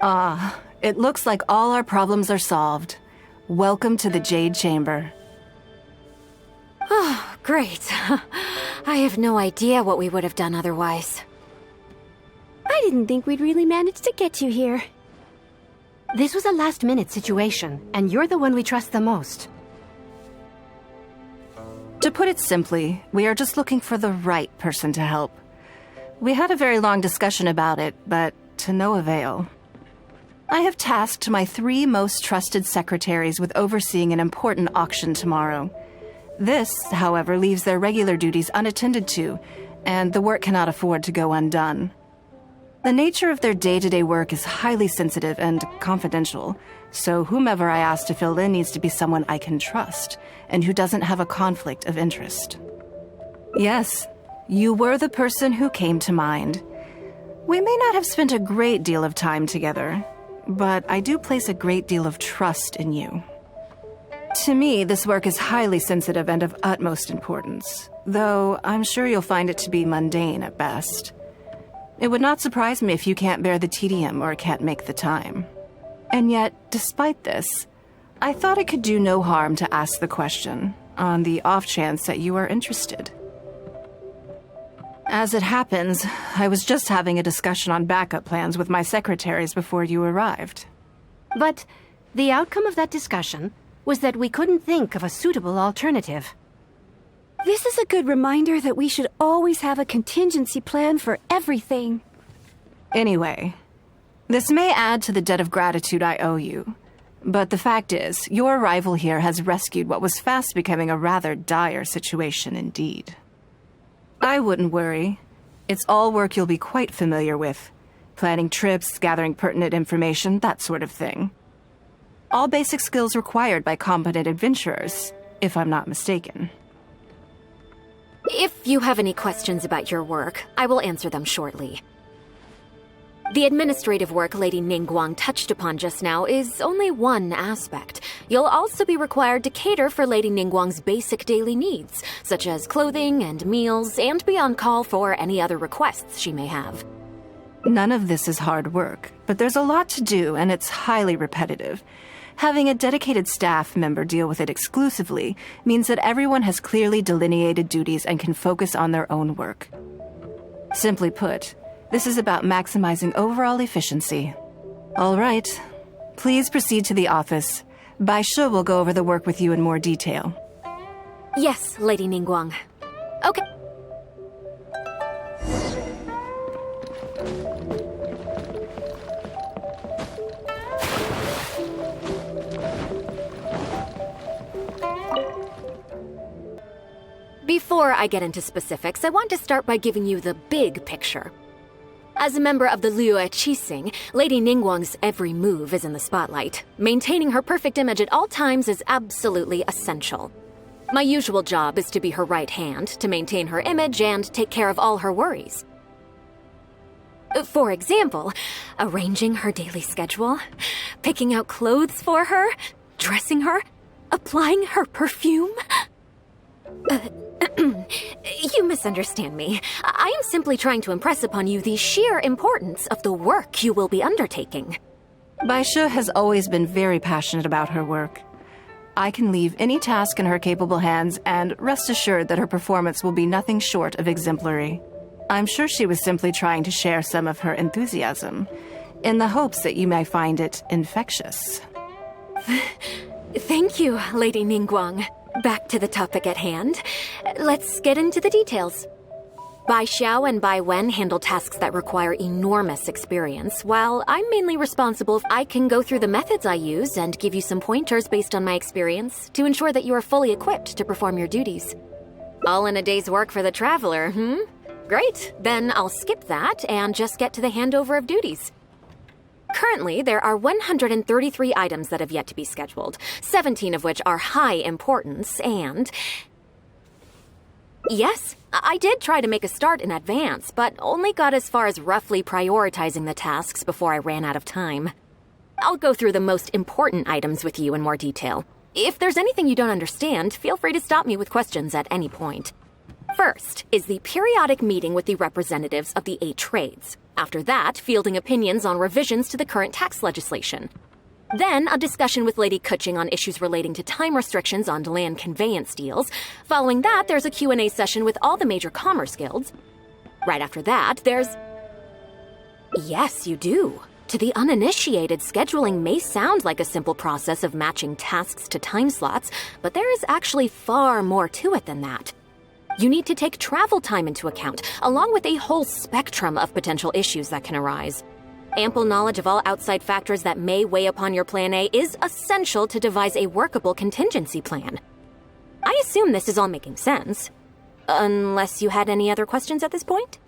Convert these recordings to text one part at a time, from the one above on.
It looks like all our problems are solved. Welcome to the Jade Chamber. Oh, great. I have no idea what we would have done otherwise. I didn't think we'd really manage to get you here. This was a last-minute situation, and you're the one we trust the most. To put it simply, we are just looking for the right person to help. We had a very long discussion about it, but to no avail. I have tasked my 3 most trusted secretaries with overseeing an important auction tomorrow. This, however, leaves their regular duties unattended to, and the work cannot afford to go undone. The nature of their day-to-day work is highly sensitive and confidential, so whomever I ask to fill in needs to be someone I can trust, and who doesn't have a conflict of interest. Yes, you were the person who came to mind. We may not have spent a great deal of time together, but I do place a great deal of trust in you. To me, this work is highly sensitive and of utmost importance, though I'm sure you'll find it to be mundane at best. It would not surprise me if you can't bear the tedium or can't make the time. And yet, despite this, I thought it could do no harm to ask the question, on the off chance that you are interested. As it happens, I was just having a discussion on backup plans with my secretaries before you arrived. But the outcome of that discussion was that we couldn't think of a suitable alternative. This is a good reminder that we should always have a contingency plan for everything. Anyway, this may add to the debt of gratitude I owe you, but the fact is, your arrival here has rescued what was fast becoming a rather dire situation indeed. I wouldn't worry. It's all work you'll be quite familiar with. Planning trips, gathering pertinent information, that sort of thing. All basic skills required by competent adventurers, if I'm not mistaken. If you have any questions about your work, I will answer them shortly. The administrative work Lady Ningguang touched upon just now is only one aspect. You'll also be required to cater for Lady Ningguang's basic daily needs, such as clothing and meals, and be on call for any other requests she may have. None of this is hard work, but there's a lot to do and it's highly repetitive. Having a dedicated staff member deal with it exclusively means that everyone has clearly delineated duties and can focus on their own work. Simply put, this is about maximizing overall efficiency. All right, please proceed to the office. Bai Shi will go over the work with you in more detail. Yes, Lady Ningguang. Okay. Before I get into specifics, I want to start by giving you the big picture. As a member of the Liyue Qixing, Lady Ningguang's every move is in the spotlight. Maintaining her perfect image at all times is absolutely essential. My usual job is to be her right hand, to maintain her image and take care of all her worries. For example, arranging her daily schedule, picking out clothes for her, dressing her, applying her perfume. You misunderstand me. I am simply trying to impress upon you the sheer importance of the work you will be undertaking. Bai Shi has always been very passionate about her work. I can leave any task in her capable hands and rest assured that her performance will be nothing short of exemplary. I'm sure she was simply trying to share some of her enthusiasm, in the hopes that you may find it infectious. Thank you, Lady Ningguang. Back to the topic at hand. Let's get into the details. Bai Xiao and Bai Wen handle tasks that require enormous experience, while I'm mainly responsible if I can go through the methods I use and give you some pointers based on my experience to ensure that you are fully equipped to perform your duties. All in a day's work for the traveler, Great, then I'll skip that and just get to the handover of duties. Currently, there are 133 items that have yet to be scheduled, 17 of which are high importance, and... Yes, I did try to make a start in advance, but only got as far as roughly prioritizing the tasks before I ran out of time. I'll go through the most important items with you in more detail. If there's anything you don't understand, feel free to stop me with questions at any point. First is the periodic meeting with the representatives of the 8 trades. After that, fielding opinions on revisions to the current tax legislation. Then, a discussion with Lady Kuching on issues relating to time restrictions on land conveyance deals. Following that, there's a Q&A session with all the major commerce guilds. Right after that, there's... Yes, you do. To the uninitiated, scheduling may sound like a simple process of matching tasks to time slots, but there is actually far more to it than that. You need to take travel time into account, along with a whole spectrum of potential issues that can arise. Ample knowledge of all outside factors that may weigh upon your Plan A is essential to devise a workable contingency plan. I assume this is all making sense. Unless you had any other questions at this point?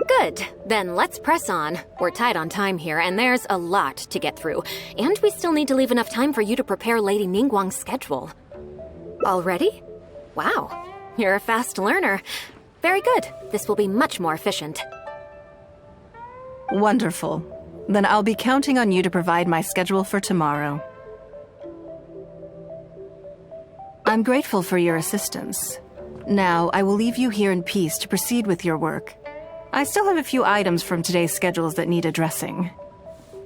Good. Then let's press on. We're tight on time here, and there's a lot to get through. And we still need to leave enough time for you to prepare Lady Ningguang's schedule. Already? Wow. You're a fast learner. Very good. This will be much more efficient. Wonderful. Then I'll be counting on you to provide my schedule for tomorrow. I'm grateful for your assistance. Now, I will leave you here in peace to proceed with your work. I still have a few items from today's schedules that need addressing.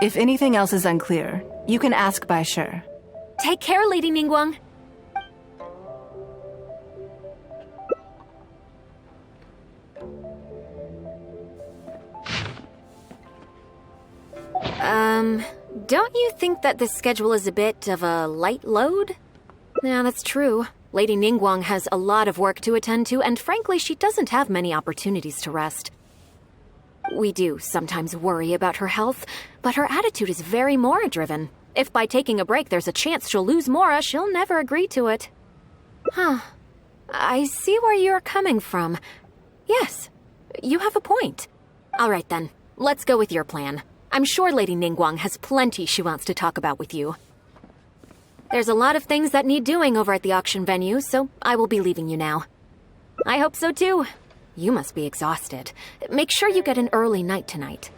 If anything else is unclear, you can ask Bai Shi. Take care, Lady Ningguang. Don't you think that this schedule is a bit of a light load? Yeah, that's true. Lady Ningguang has a lot of work to attend to, and frankly, she doesn't have many opportunities to rest. We do sometimes worry about her health, but her attitude is very Mora-driven. If by taking a break there's a chance she'll lose Mora, she'll never agree to it. Huh. I see where you're coming from. Yes, you have a point. All right then, let's go with your plan. I'm sure Lady Ningguang has plenty she wants to talk about with you. There's a lot of things that need doing over at the auction venue, so I will be leaving you now. I hope so too. You must be exhausted. Make sure you get an early night tonight.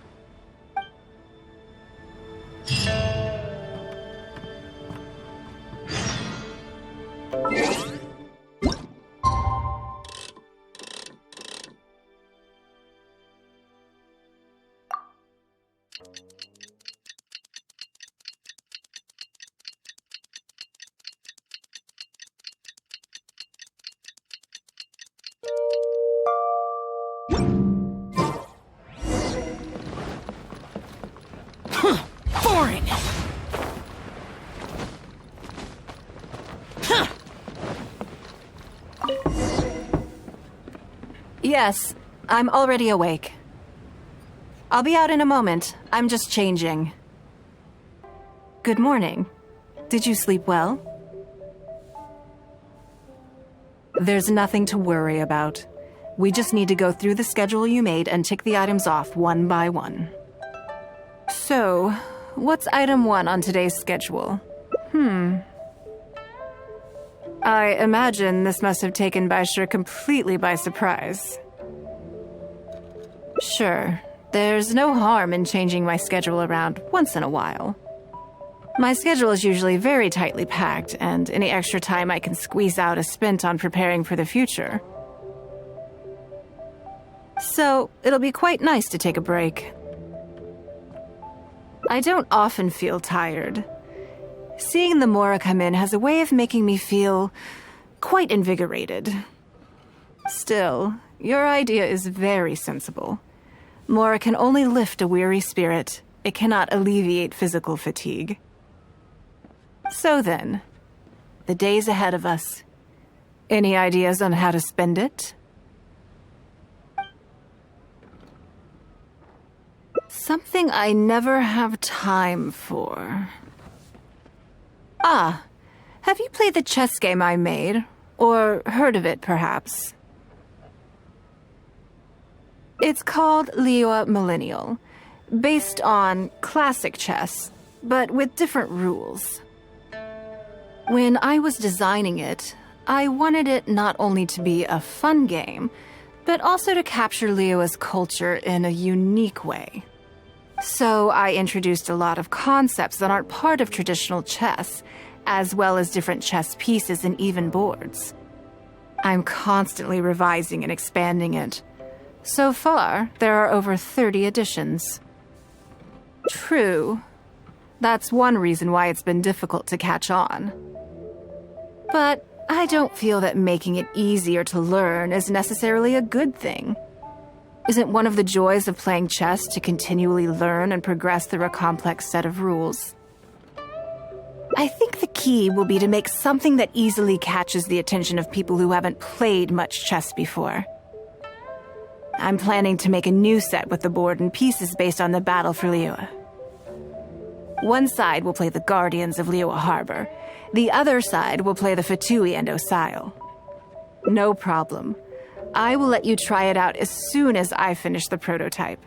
Boring! Yes, I'm already awake. I'll be out in a moment. I'm just changing. Good morning. Did you sleep well? There's nothing to worry about. We just need to go through the schedule you made and tick the items off one by one. So, what's item 1 on today's schedule? I imagine this must have taken Bai Shi completely by surprise. Sure, there's no harm in changing my schedule around once in a while. My schedule is usually very tightly packed, and any extra time I can squeeze out is spent on preparing for the future. So, it'll be quite nice to take a break. I don't often feel tired. Seeing the Mora come in has a way of making me feel quite invigorated. Still, your idea is very sensible. Mora can only lift a weary spirit. It cannot alleviate physical fatigue. So then, the days ahead of us. Any ideas on how to spend it? Something I never have time for. Ah, have you played the chess game I made? Or heard of it, perhaps? It's called Liua Millennial, based on classic chess, but with different rules. When I was designing it, I wanted it not only to be a fun game, but also to capture Liua's culture in a unique way. So I introduced a lot of concepts that aren't part of traditional chess, as well as different chess pieces and even boards. I'm constantly revising and expanding it. So far, there are over 30 editions. True. That's one reason why it's been difficult to catch on. But I don't feel that making it easier to learn is necessarily a good thing. Isn't one of the joys of playing chess to continually learn and progress through a complex set of rules? I think the key will be to make something that easily catches the attention of people who haven't played much chess before. I'm planning to make a new set with the board and pieces based on the battle for Liyue. One side will play the Guardians of Liyue Harbor. The other side will play the Fatui and Osile. No problem. I will let you try it out as soon as I finish the prototype.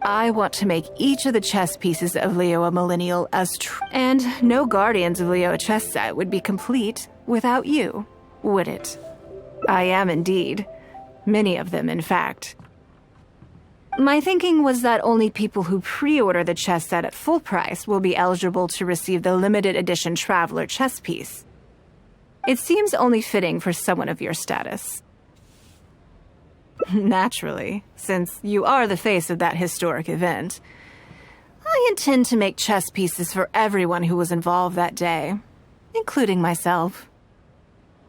I want to make each of the chess pieces of Liyue Millennial as and no Guardians of Liyue chess set would be complete without you, would it? I am indeed. Many of them, in fact. My thinking was that only people who pre-order the chess set at full price will be eligible to receive the limited edition Traveler chess piece. It seems only fitting for someone of your status. Naturally, since you are the face of that historic event, I intend to make chess pieces for everyone who was involved that day, including myself.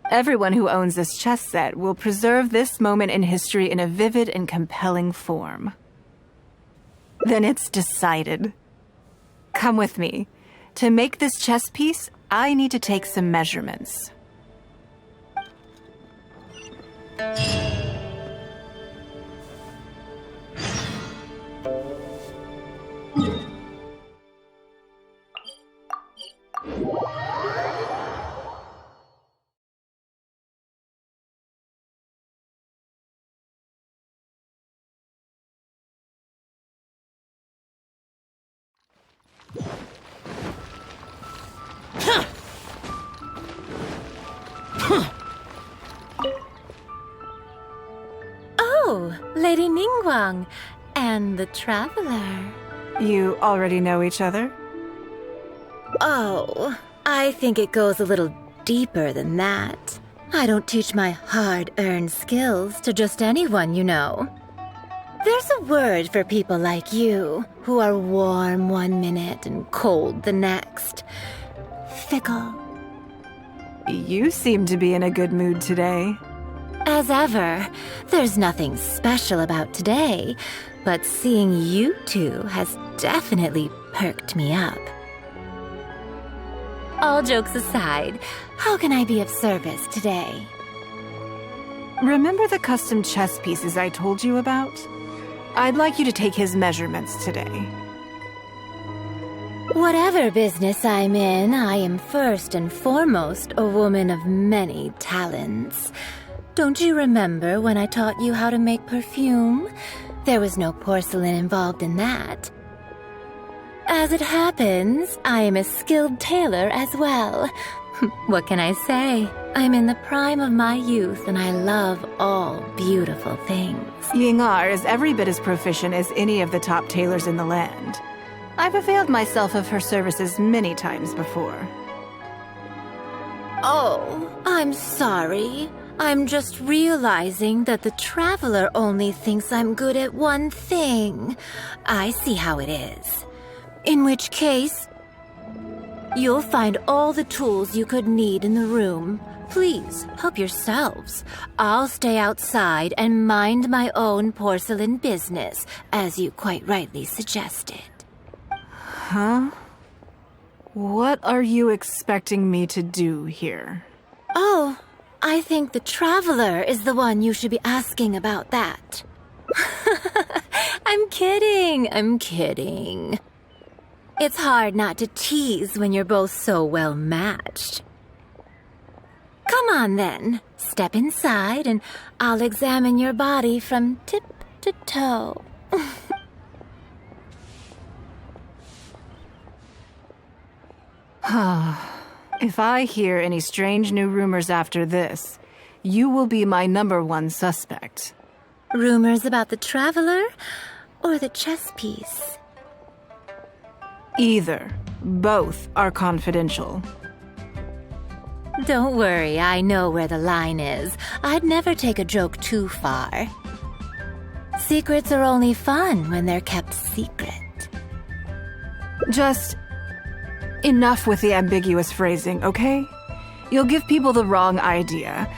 Everyone who owns this chess set will preserve this moment in history in a vivid and compelling form. Then it's decided. Come with me. To make this chess piece, I need to take some measurements. Oh, Lady Ningguang and the Traveler. You already know each other? Oh, I think it goes a little deeper than that. I don't teach my hard-earned skills to just anyone, you know. There's a word for people like you, who are warm one minute and cold the next. Fickle. You seem to be in a good mood today. As ever, there's nothing special about today, but seeing you two has definitely perked me up. All jokes aside, how can I be of service today? Remember the custom chess pieces I told you about? I'd like you to take his measurements today. Whatever business I'm in, I am first and foremost a woman of many talents. Don't you remember when I taught you how to make perfume? There was no porcelain involved in that. As it happens, I am a skilled tailor as well. What can I say? I'm in the prime of my youth and I love all beautiful things. Ying'ar is every bit as proficient as any of the top tailors in the land. I've availed myself of her services many times before. Oh, I'm sorry. I'm just realizing that the Traveler only thinks I'm good at one thing. I see how it is. In which case, you'll find all the tools you could need in the room. Please, help yourselves. I'll stay outside and mind my own porcelain business, as you quite rightly suggested. Huh? What are you expecting me to do here? Oh, I think the Traveler is the one you should be asking about that. I'm kidding. It's hard not to tease when you're both so well matched. Come on then, step inside and I'll examine your body from tip to toe. If I hear any strange new rumors after this, you will be my #1 suspect. Rumors about the Traveler or the chess piece? Either. Both are confidential. Don't worry, I know where the line is. I'd never take a joke too far. Secrets are only fun when they're kept secret. Just enough with the ambiguous phrasing, okay? You'll give people the wrong idea.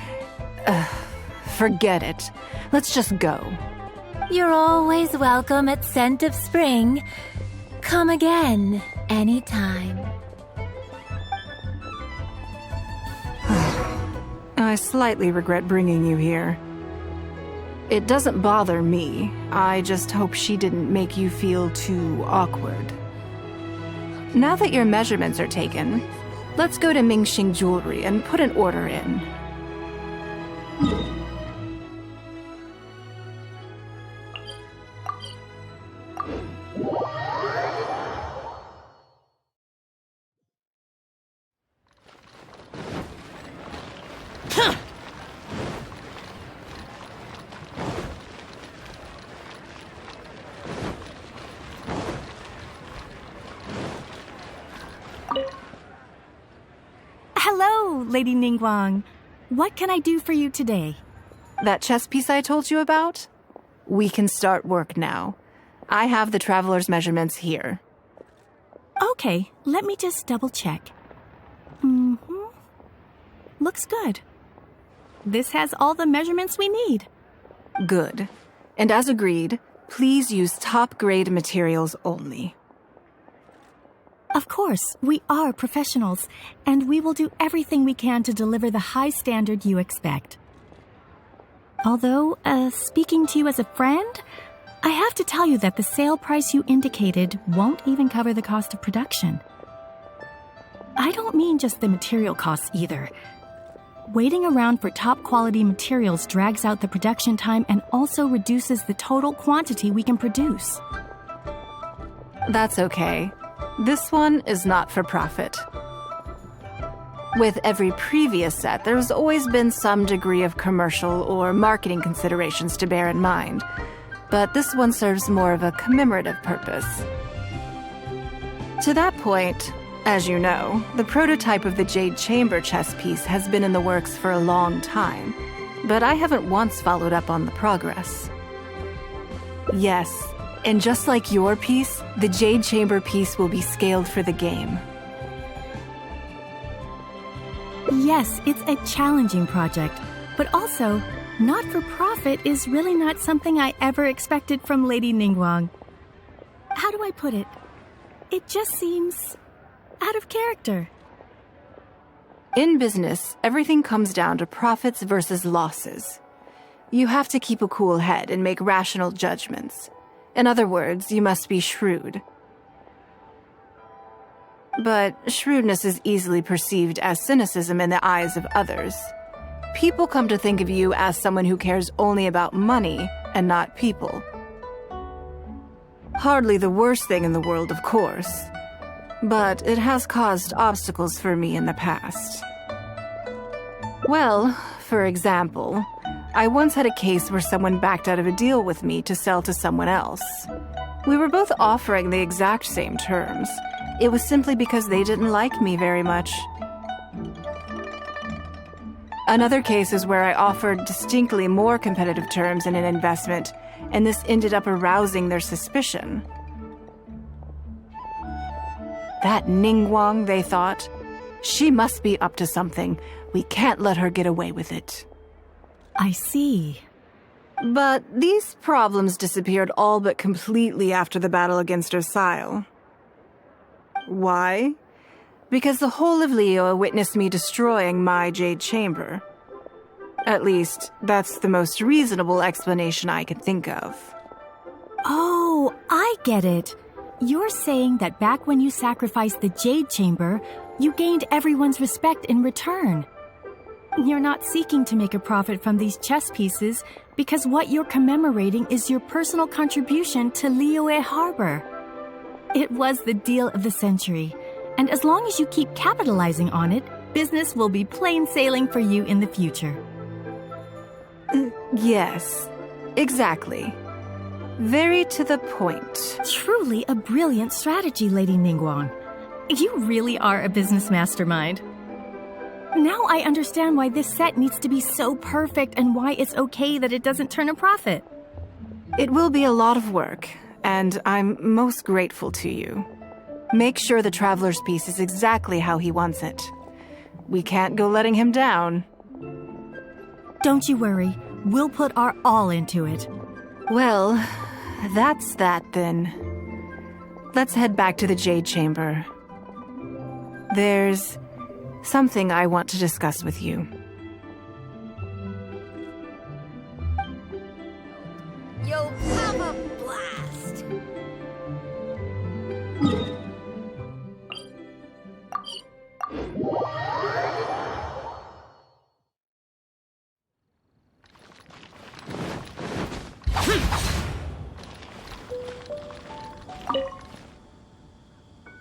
Forget it. Let's just go. You're always welcome at Scent of Spring. Come again, anytime. I slightly regret bringing you here. It doesn't bother me. I just hope she didn't make you feel too awkward. Now that your measurements are taken, let's go to Mingxing Jewelry and put an order in. Hello, Lady Ningguang. What can I do for you today? That chess piece I told you about? We can start work now. I have the traveler's measurements here. Okay, let me just double check. Looks good. This has all the measurements we need. Good. And as agreed, please use top-grade materials only. Of course, we are professionals, and we will do everything we can to deliver the high standard you expect. Although, speaking to you as a friend, I have to tell you that the sale price you indicated won't even cover the cost of production. I don't mean just the material costs either. Waiting around for top-quality materials drags out the production time and also reduces the total quantity we can produce. That's okay. This one is not for profit. With every previous set, there's always been some degree of commercial or marketing considerations to bear in mind, but this one serves more of a commemorative purpose. To that point, as you know, the prototype of the Jade Chamber chess piece has been in the works for a long time, but I haven't once followed up on the progress. Yes, and just like your piece, the Jade Chamber piece will be scaled for the game. Yes, it's a challenging project, but also, not-for-profit is really not something I ever expected from Lady Ningguang. How do I put it? It just seems out of character. In business, everything comes down to profits versus losses. You have to keep a cool head and make rational judgments. In other words, you must be shrewd. But shrewdness is easily perceived as cynicism in the eyes of others. People come to think of you as someone who cares only about money and not people. Hardly the worst thing in the world, of course. But it has caused obstacles for me in the past. Well, for example, I once had a case where someone backed out of a deal with me to sell to someone else. We were both offering the exact same terms. It was simply because they didn't like me very much. Another case is where I offered distinctly more competitive terms in an investment, and this ended up arousing their suspicion. That Ningguang, they thought. She must be up to something. We can't let her get away with it. I see. But these problems disappeared all but completely after the battle against Osile. Why? Because the whole of Liyue witnessed me destroying my Jade Chamber. At least, that's the most reasonable explanation I can think of. Oh, I get it. You're saying that back when you sacrificed the Jade Chamber, you gained everyone's respect in return. You're not seeking to make a profit from these chess pieces because what you're commemorating is your personal contribution to Liyue Harbor. It was the deal of the century, and as long as you keep capitalizing on it, business will be plain sailing for you in the future. Yes, exactly. Very to the point. Truly a brilliant strategy, Lady Ningguang. You really are a business mastermind. Now I understand why this set needs to be so perfect and why it's okay that it doesn't turn a profit. It will be a lot of work, and I'm most grateful to you. Make sure the traveler's piece is exactly how he wants it. We can't go letting him down. Don't you worry. We'll put our all into it. Well, that's that then. Let's head back to the Jade Chamber. There's something I want to discuss with you. You'll have a blast.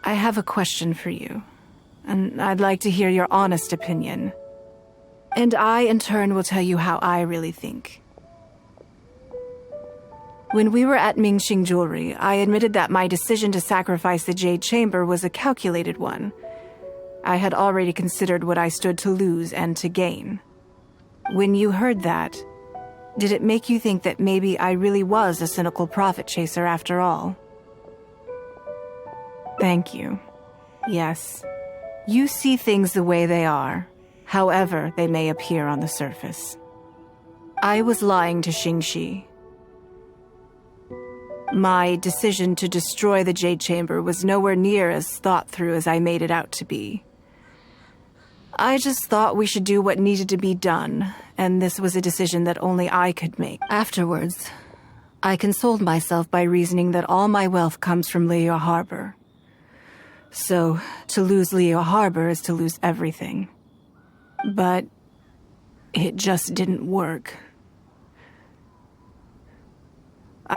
I have a question for you, and I'd like to hear your honest opinion. And I, in turn, will tell you how I really think. When we were at Mingxing Jewelry, I admitted that my decision to sacrifice the Jade Chamber was a calculated one. I had already considered what I stood to lose and to gain. When you heard that, did it make you think that maybe I really was a cynical profit chaser after all? Thank you. Yes, you see things the way they are, however they may appear on the surface. I was lying to Xingxi. My decision to destroy the Jade Chamber was nowhere near as thought through as I made it out to be. I just thought we should do what needed to be done, and this was a decision that only I could make. Afterwards, I consoled myself by reasoning that all my wealth comes from Liyue Harbor. So, to lose Liyue Harbor is to lose everything. But it just didn't work.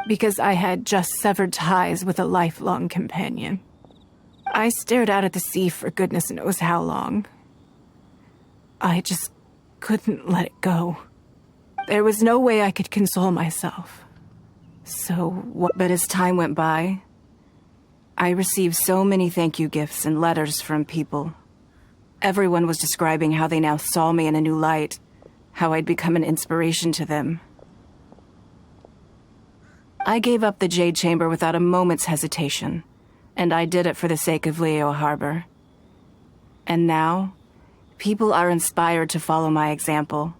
Because I had just severed ties with a lifelong companion. I stared out at the sea for goodness knows how long. I just couldn't let it go. There was no way I could console myself. But as time went by, I received so many thank you gifts and letters from people. Everyone was describing how they now saw me in a new light, how I'd become an inspiration to them. I gave up the Jade Chamber without a moment's hesitation, and I did it for the sake of Liyue Harbor. And now, people are inspired to follow my example,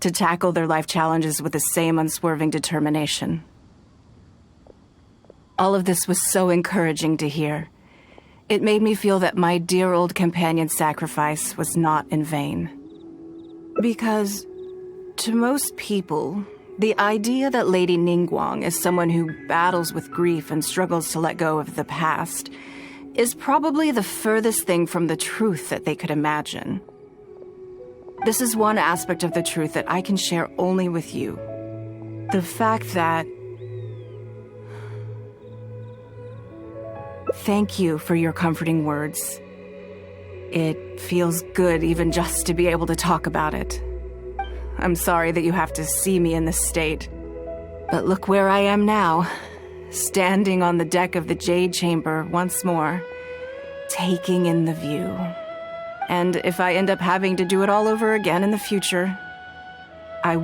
to tackle their life challenges with the same unswerving determination. All of this was so encouraging to hear. It made me feel that my dear old companion's sacrifice was not in vain. Because, to most people, the idea that Lady Ningguang is someone who battles with grief and struggles to let go of the past is probably the furthest thing from the truth that they could imagine. This is one aspect of the truth that I can share only with you. The fact that... Thank you for your comforting words. It feels good even just to be able to talk about it. I'm sorry that you have to see me in this state. But look where I am now, standing on the deck of the Jade Chamber once more, taking in the view. And if I end up having to do it all over again in the future, I